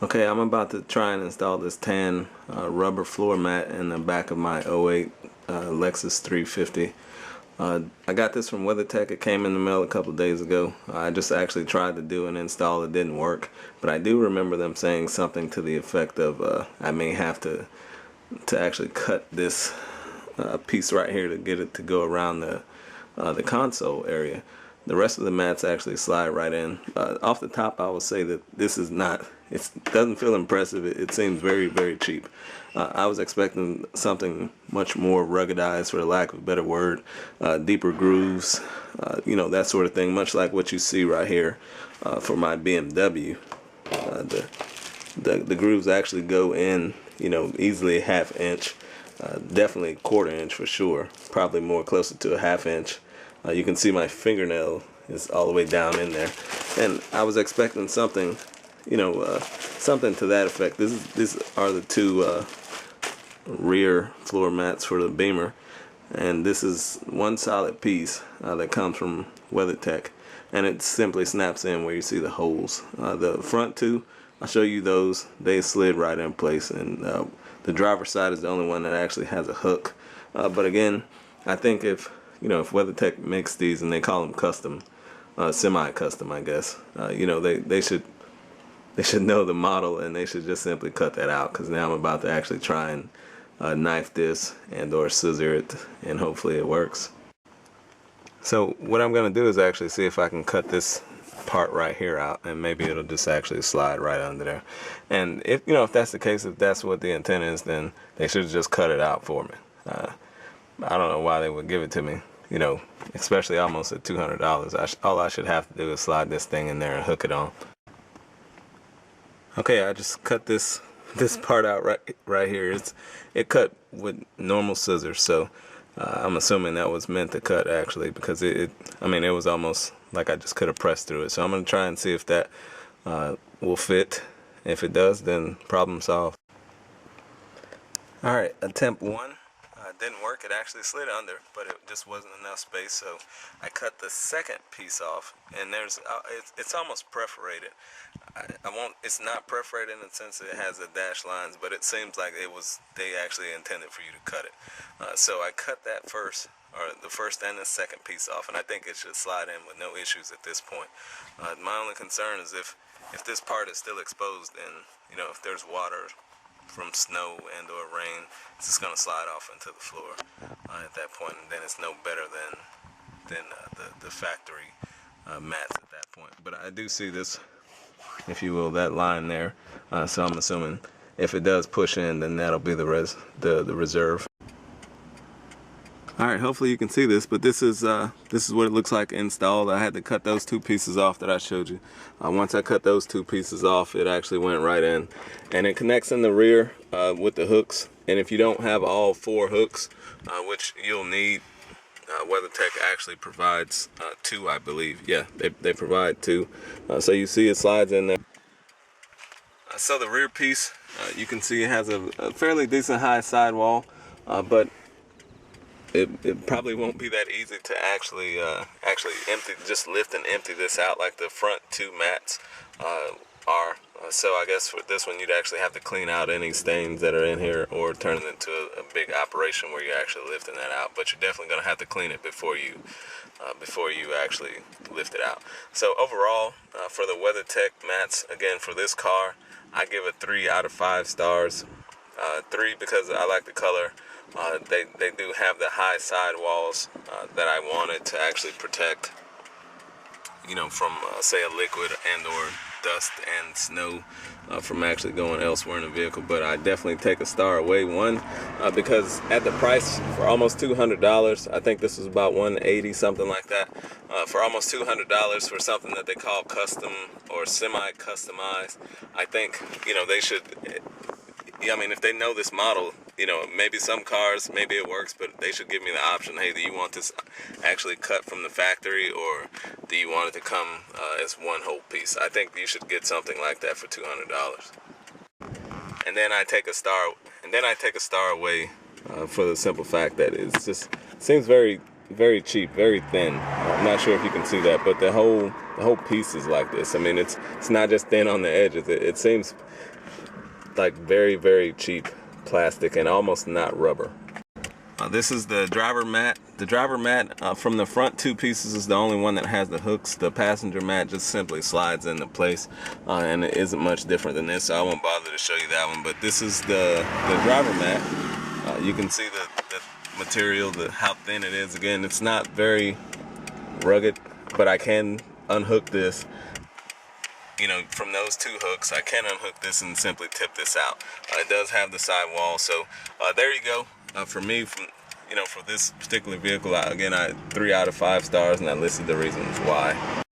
Okay, I'm about to try and install this tan rubber floor mat in the back of my '08 Lexus 350. I got this from WeatherTech. It came in the mail a couple of days ago. I just actually tried to do an install. It didn't work, but I do remember them saying something to the effect of I may have to actually cut this piece right here to get it to go around the console area. The rest of the mats actually slide right in. Off the top, I will say that this is not, it doesn't feel impressive. It seems very, very cheap. I was expecting something much more ruggedized, for the lack of a better word, deeper grooves, that sort of thing, much like what you see right here for my BMW. The grooves actually go in, easily a ½ inch, definitely a ¼ inch for sure, probably more closer to a ½ inch. You can see my fingernail is all the way down in there, and I was expecting something, something to that effect. These are the two rear floor mats for the Beamer, and this is one solid piece that comes from WeatherTech, and it simply snaps in where you see the holes. The front two, I'll show you those. They slid right in place, and the driver's side is the only one that actually has a hook. But again, I think if WeatherTech makes these and they call them custom, semi-custom, I guess, they should know the model, and they should just simply cut that out, because now I'm about to actually try and knife this and or scissor it, and hopefully it works. So what I'm going to do is actually see if I can cut this part right here out, and maybe it'll just actually slide right under there. And if that's the case, if that's what the intent is, then they should just cut it out for me. I don't know why they would give it to me, especially almost at $200. All I should have to do is slide this thing in there and hook it on. Okay, I just cut this part out right here. It cut with normal scissors, so I'm assuming that was meant to cut actually, because it was almost like I just could have pressed through it. So I'm gonna try and see if that will fit. If it does, then problem solved. All right, attempt one. Didn't work. It actually slid under, but it just wasn't enough space, so I cut the second piece off, and it's almost perforated. It's not perforated in the sense that it has the dashed lines, but it seems like they actually intended for you to cut it. So I cut that first, or the first and the second piece off, and I think it should slide in with no issues at this point. My only concern is if this part is still exposed, and if there's water from snow and or rain, it's just gonna slide off into the floor at that point, and then it's no better than the factory mats at that point. But I do see this, if you will, that line there, so I'm assuming if it does push in, then that'll be the reserve. All right, hopefully you can see this, but this is what it looks like installed. I had to cut those two pieces off that I showed you. Once I cut those two pieces off, it actually went right in, and it connects in the rear with the hooks. And if you don't have all 4 hooks, which you'll need, WeatherTech actually provides 2, I believe. Yeah, they provide 2. So you see it slides in there. So the rear piece, you can see it has a fairly decent high sidewall, but it probably won't be that easy to actually just lift and empty this out like the front 2 mats are. So I guess for this one, you'd actually have to clean out any stains that are in here, or turn it into a big operation where you're actually lifting that out. But you're definitely going to have to clean it before you actually lift it out. So overall, for the WeatherTech mats, again for this car, I give it 3 out of 5 stars. 3 because I like the color. They do have the high sidewalls that I wanted to actually protect, from say a liquid and or dust and snow from actually going elsewhere in the vehicle. But I definitely take a star away. One, because at the price for almost $200, I think this is about $180, something like that, for almost $200 for something that they call custom or semi-customized, I think they should. If they know this model, maybe some cars, maybe it works, but they should give me the option, hey, do you want this actually cut from the factory, or do you want it to come as one whole piece? I think you should get something like that for $200. And then I take a star away for the simple fact that it seems very very cheap, very thin. I'm not sure if you can see that, but the whole piece is like this. I mean, it's not just thin on the edges. It seems like very, very cheap plastic and almost not rubber. This is the driver mat. The driver mat from the front two pieces is the only one that has the hooks. The passenger mat just simply slides into place, and it isn't much different than this, so I won't bother to show you that one. But this is the driver mat. You can see the material, how thin it is. Again, it's not very rugged, but I can unhook this. You know, from those two hooks, I can unhook this and simply tip this out. It does have the sidewall, so there you go. For me, for this particular vehicle, again, I 3 out of 5 stars, and I listed the reasons why.